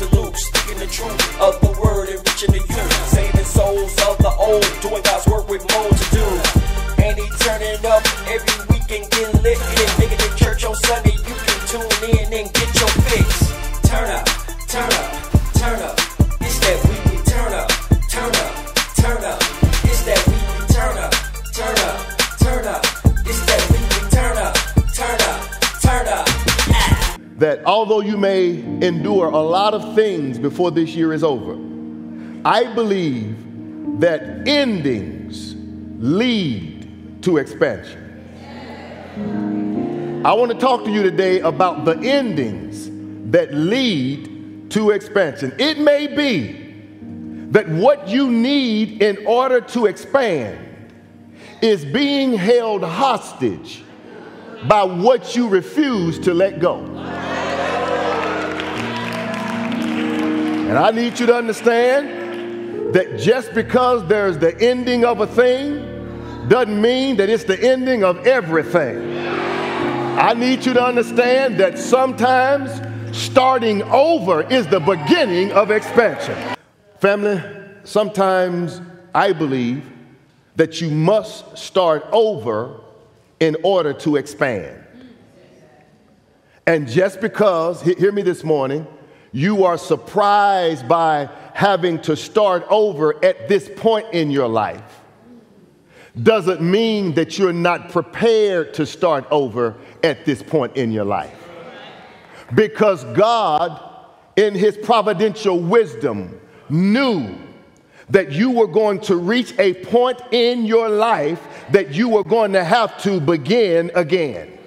salute, speaking the truth of the word and reaching the youth, saving souls of the old, doing God's work with more to do. And he turning up every weekend, getting lit, getting bigger than church on Sunday. You can tune in and get your fix. Turn up, turn up, turn up. It's that weekly turn up, turn up, turn up. It's that weekly turn up, turn up, turn up. It's that weekly turn up, turn up, turn up. That although you may endure a lot of things before this year is over, I believe that endings lead to expansion. I want to talk to you today about the endings that lead to expansion. It may be that what you need in order to expand is being held hostage by what you refuse to let go. And I need you to understand that just because there's the ending of a thing doesn't mean that it's the ending of everything. I need you to understand that sometimes starting over is the beginning of expansion. Family, sometimes I believe that you must start over in order to expand. And just because, hear me this morning, you are surprised by having to start over at this point in your life, doesn't mean that you're not prepared to start over at this point in your life. Because God, in his providential wisdom, knew that you were going to reach a point in your life that you were going to have to begin again.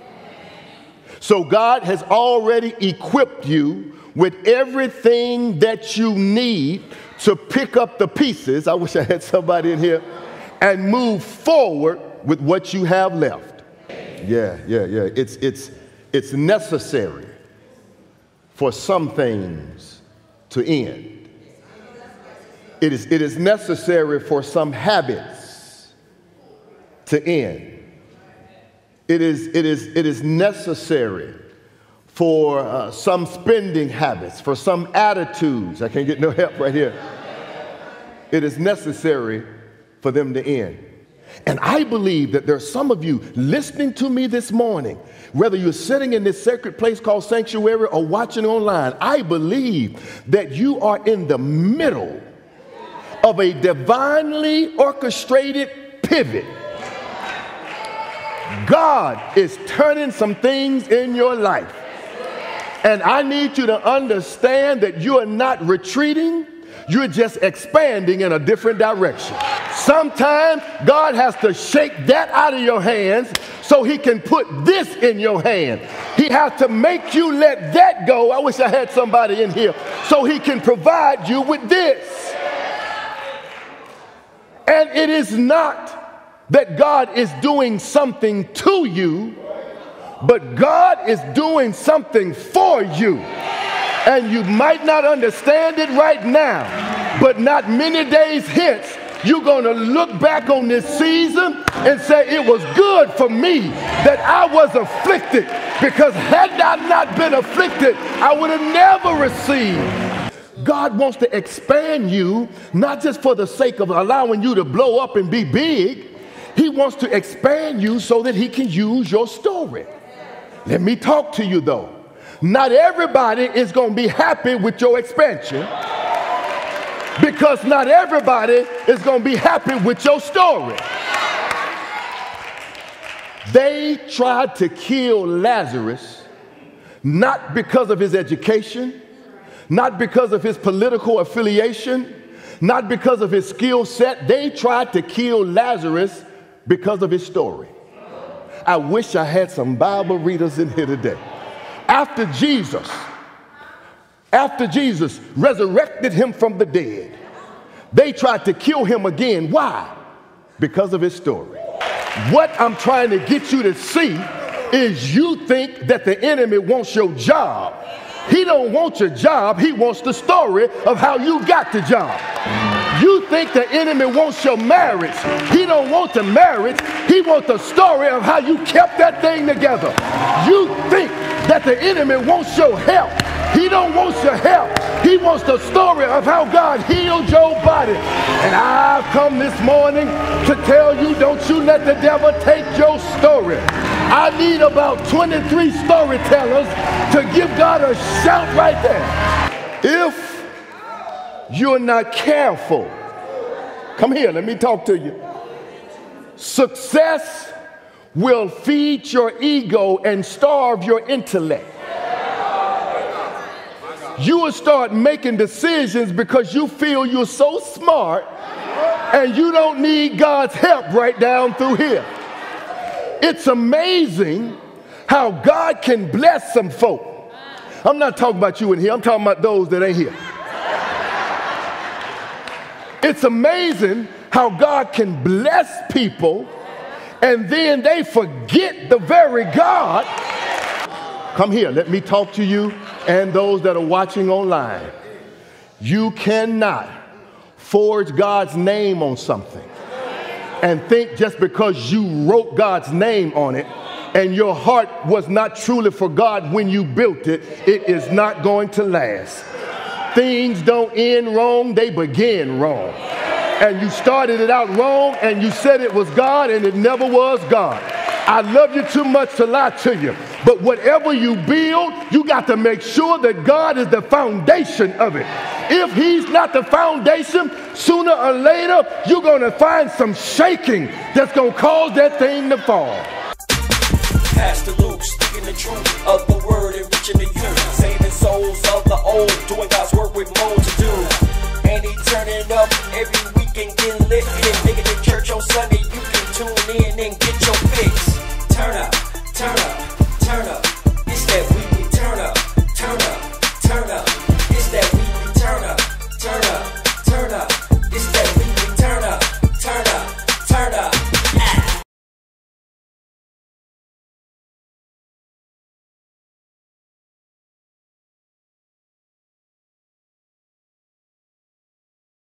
So God has already equipped you with everything that you need to pick up the pieces. I wish I had somebody in here. And move forward with what you have left. Yeah. It's necessary for some things to end. It is necessary for some habits to end. It is necessary for some spending habits, for some attitudes. I can't get no help right here. It is necessary for them to end. And I believe that there's some of you listening to me this morning, whether you're sitting in this sacred place called sanctuary or watching online, I believe that you are in the middle of a divinely orchestrated pivot. God is turning some things in your life. And I need you to understand that you are not retreating, you're just expanding in a different direction. Sometimes God has to shake that out of your hands so he can put this in your hand. He has to make you let that go. I wish I had somebody in here so he can provide you with this. And it is not that God is doing something to you, but God is doing something for you. And you might not understand it right now, but not many days hence, you're going to look back on this season and say, it was good for me that I was afflicted, because had I not been afflicted, I would have never received. God wants to expand you, not just for the sake of allowing you to blow up and be big. He wants to expand you so that he can use your story. Let me talk to you though. Not everybody is going to be happy with your expansion, because not everybody is going to be happy with your story. They tried to kill Lazarus not because of his education, not because of his political affiliation, not because of his skill set. They tried to kill Lazarus because of his story. I wish I had some Bible readers in here today. After Jesus resurrected him from the dead, they tried to kill him again. Why? Because of his story. What I'm trying to get you to see is you think that the enemy wants your job. He don't want your job. He wants the story of how you got the job. You think the enemy wants your marriage. He don't want the marriage. He wants the story of how you kept that thing together. You think that the enemy wants your help. He don't want your help. He wants the story of how God healed your body. And I've come this morning to tell you, don't you let the devil take your story. I need about 23 storytellers to give God a shout right there. If you're not careful, come here, let me talk to you. Success will feed your ego and starve your intellect. You will start making decisions because you feel you're so smart and you don't need God's help right down through here. It's amazing how God can bless some folk. I'm not talking about you in here. I'm talking about those that ain't here. It's amazing how God can bless people and then they forget the very God. Come here, let me talk to you and those that are watching online. You cannot forge God's name on something and think just because you wrote God's name on it and your heart was not truly for God when you built it, it is not going to last. Things don't end wrong, they begin wrong. And you started it out wrong and you said it was God and it never was God. I love you too much to lie to you. But whatever you build, you got to make sure that God is the foundation of it. If he's not the foundation, sooner or later, you're going to find some shaking that's going to cause that thing to fall. Pastor Luke, speaking the truth of the word and reaching the youth, saving souls of the old, doing God's work with more to do. And he turning up every week and getting lit.